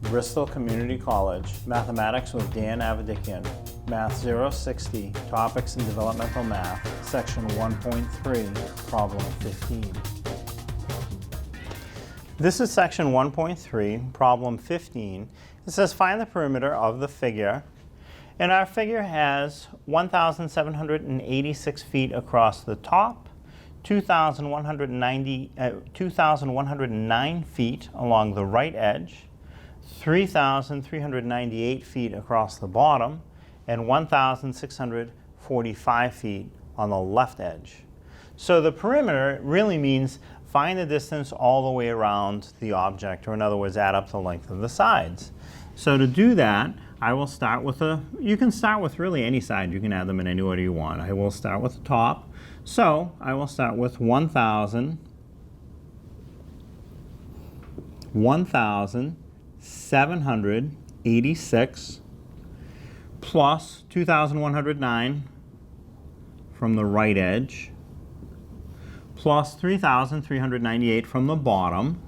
Bristol Community College, Mathematics with Dan Avedikian, Math 060, Topics in Developmental Math, Section 1.3, Problem 15. This is Section 1.3, Problem 15. It says find the perimeter of the figure, and our figure has 1,786 feet across the top, 2,109 feet along the right edge, 3,398 feet across the bottom, and 1,645 feet on the left edge. So the perimeter really means find the distance all the way around the object, or in other words, add up the length of the sides. So to do that, I will start with you can start with really any side. You can add them in any order you want. I will start with the top. So I will start with 1,786 plus 2,109 from the right edge plus 3,398 from the bottom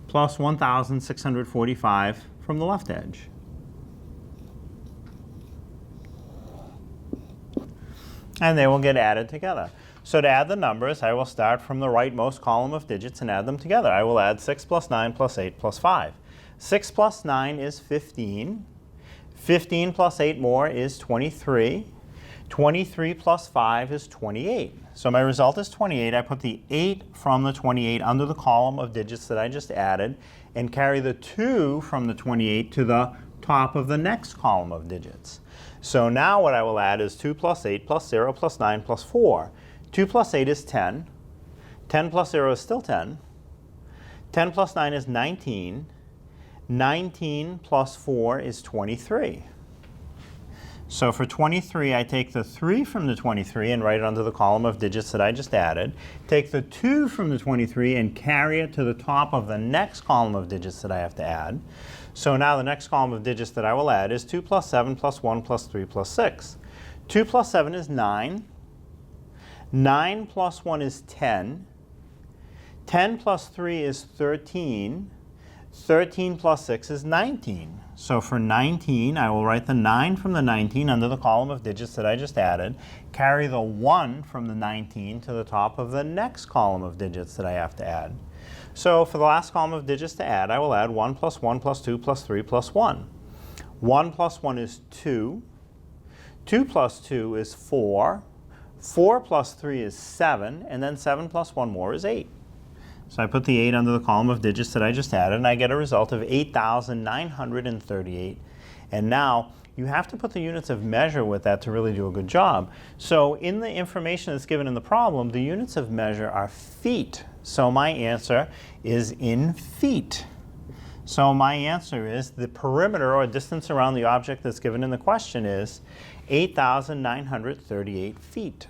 plus 1,645 from the left edge. And they will get added together. So to add the numbers, I will start from the rightmost column of digits and add them together. I will add 6 plus 9 plus 8 plus 5. 6 plus 9 is 15. 15 plus 8 more is 23. 23 plus 5 is 28. So my result is 28. I put the 8 from the 28 under the column of digits that I just added and carry the 2 from the 28 to the top of the next column of digits. So now what I will add is 2 plus 8 plus 0 plus 9 plus 4. 2 plus 8 is 10. 10 plus 0 is still 10. 10 plus 9 is 19. 19 plus 4 is 23. So for 23, I take the 3 from the 23 and write it under the column of digits that I just added. Take the 2 from the 23 and carry it to the top of the next column of digits that I have to add. So now the next column of digits that I will add is 2 plus 7 plus 1 plus 3 plus 6. 2 plus 7 is 9. 9 plus 1 is 10. 10 plus 3 is 13. 13 plus 6 is 19. So for 19, I will write the 9 from the 19 under the column of digits that I just added, carry the 1 from the 19 to the top of the next column of digits that I have to add. So for the last column of digits to add, I will add 1 plus 1 plus 2 plus 3 plus 1. 1 plus 1 is 2. 2 plus 2 is 4. 4 plus 3 is 7. And then 7 plus 1 more is 8. So I put the 8 under the column of digits that I just added, and I get a result of 8,938. And now you have to put the units of measure with that to really do a good job. So in the information that's given in the problem, the units of measure are feet. So my answer is in feet. So my answer is the perimeter or distance around the object that's given in the question is 8,938 feet.